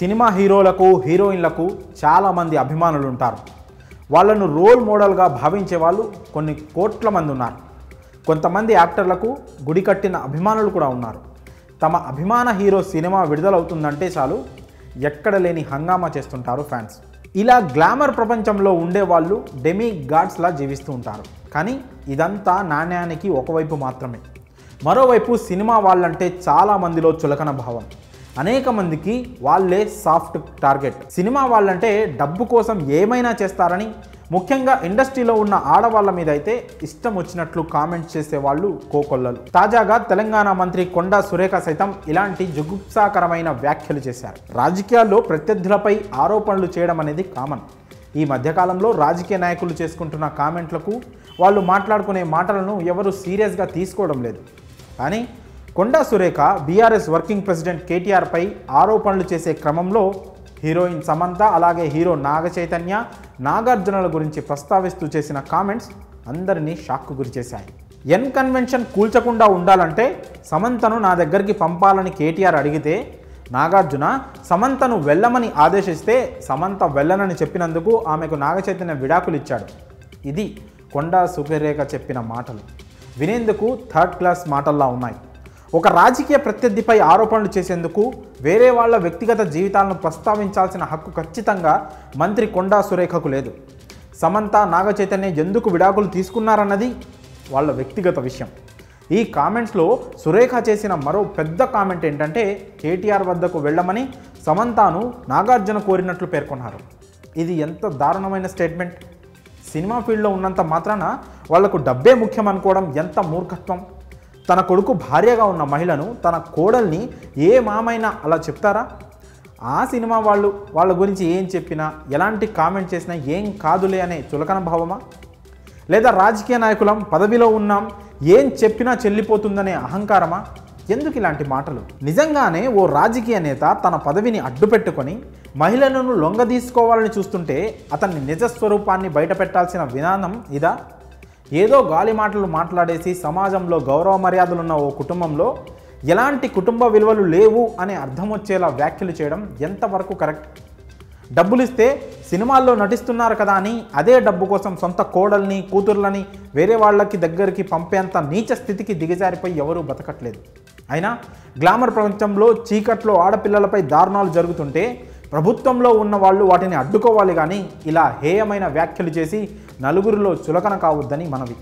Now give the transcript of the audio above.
Cinema హీరోలకు హీరోయిన్లకు చాలామంది అభిమానులు ఉంటారు. వాళ్ళను రోల్ మోడల్గా భావించే వాళ్ళు కొన్ని కోట్ల మంది ఉన్నారు. కొంతమంది యాక్టర్లకు గుడి కట్టిన అభిమానులు కూడా ఉన్నారు. తమ అభిమాన హీరో సినిమా విడుదలవుతుందంటే చాలు ఎక్కడ లేని హంగామా చేస్తుంటారు ఫ్యాన్స్. ఇలా గ్లామర్ ప్రపంచంలో ఉండేవాళ్ళు డెమీ గాడ్స్లా జీవిస్తూ ఉంటారు. కానీ ఇదంతా నాణ్యానికి ఒకవైపు మాత్రమే. మరోవైపు సినిమా వాళ్ళంటే చాలామందిలో చులకన భావం. అనేక మందికి వాళ్ళే సాఫ్ట్ టార్గెట్. సినిమా వాళ్ళంటే డబ్బు కోసం ఏమైనా చేస్తారని, ముఖ్యంగా ఇండస్ట్రీలో ఉన్న ఆడవాళ్ళ మీద అయితే ఇష్టం వచ్చినట్లు కామెంట్స్ చేసేవాళ్ళు కోకొల్లలు. తాజాగా తెలంగాణ మంత్రి కొండా సురేఖ సైతం ఇలాంటి జుగుప్సాకరమైన వ్యాఖ్యలు చేశారు. రాజకీయాల్లో ప్రత్యర్థులపై ఆరోపణలు చేయడం అనేది కామన్. ఈ మధ్యకాలంలో రాజకీయ నాయకులు చేసుకుంటున్న కామెంట్లకు, వాళ్ళు మాట్లాడుకునే మాటలను ఎవరు సీరియస్గా తీసుకోవడం లేదు. కానీ Konda Surekha BRS working president కేటీఆర్పై ఆరోపణలు చేసే క్రమంలో హీరోయిన్ సమంత, అలాగే హీరో నాగ చైతన్య, నాగార్జునల గురించి ప్రస్తావిస్తూ చేసిన కామెంట్స్ అందరినీ షాక్కు గురిచేశాయి. ఎన్ కన్వెన్షన్ కూల్చకుండా ఉండాలంటే సమంతను నా దగ్గరికి పంపాలని కేటీఆర్ అడిగితే, నాగార్జున సమంతను వెళ్ళమని ఆదేశిస్తే సమంత వెళ్ళనని చెప్పినందుకు ఆమెకు నాగ చైతన్య విడాకులు ఇచ్చాడు. ఇది కొండా సురేఖ చెప్పిన మాటలు వినేందుకు థర్డ్ క్లాస్ మాటల్లా ఉన్నాయి. ఒక రాజకీయ ప్రత్యర్థిపై ఆరోపణలు చేసేందుకు వేరే వాళ్ళ వ్యక్తిగత జీవితాలను ప్రస్తావించాల్సిన హక్కు ఖచ్చితంగా మంత్రి కొండా సురేఖకు లేదు. సమంత, నాగ చైతన్య ఎందుకు విడాకులు తీసుకున్నారన్నది వాళ్ళ వ్యక్తిగత విషయం. ఈ కామెంట్స్లో సురేఖ చేసిన మరో పెద్ద కామెంట్ ఏంటంటే, కేటీఆర్ వద్దకు వెళ్ళమని సమంతను నాగార్జున కోరినట్లు పేర్కొన్నారు. ఇది ఎంత దారుణమైన స్టేట్మెంట్! సినిమా ఫీల్డ్లో ఉన్నంత మాత్రాన వాళ్లకు డబ్బే ముఖ్యం అనుకోవడం ఎంత మూర్ఖత్వం! తన కొడుకు భార్యగా ఉన్న మహిళను, తన కోడల్ని ఏ మామైనా అలా చెప్తారా? ఆ సినిమా వాళ్ళ గురించి ఏం చెప్పినా, ఎలాంటి కామెంట్ చేసినా ఏం కాదులే అనే చులకన భావమా? లేదా రాజకీయ నాయకులం, పదవిలో ఉన్నాం, ఏం చెప్పినా చెల్లిపోతుందనే అహంకారమా? ఎందుకు ఇలాంటి మాటలు? నిజంగానే ఓ రాజకీయ నేత తన పదవిని అడ్డుపెట్టుకొని మహిళలను లొంగదీసుకోవాలని చూస్తుంటే అతన్ని నిజస్వరూపాన్ని బయటపెట్టాల్సిన విధానం ఇదా? ఏదో గాలి మాటలు మాట్లాడేసి సమాజంలో గౌరవ మర్యాదలున్న ఓ కుటుంబంలో ఎలాంటి కుటుంబ విలువలు లేవు అనే అర్థం వచ్చేలా వ్యాఖ్యలు చేయడం ఎంతవరకు కరెక్ట్? డబ్బులిస్తే సినిమాల్లో నటిస్తున్నారు కదా అని అదే డబ్బు కోసం సొంత కోడల్ని, కూతుర్లని వేరే వాళ్ళకి దగ్గరికి పంపేంత నీచ స్థితికి దిగజారిపోయి ఎవరూ బతకట్లేదు. అయినా గ్లామర్ ప్రపంచంలో చీకట్లో ఆడపిల్లలపై దారుణాలు జరుగుతుంటే ప్రభుత్వంలో ఉన్న వాళ్ళు వాటిని అడ్డుకోవాలి. కానీ ఇలా హేయమైన వ్యాఖ్యలు చేసి నలుగురిలో చులకన కావద్దని మనవి.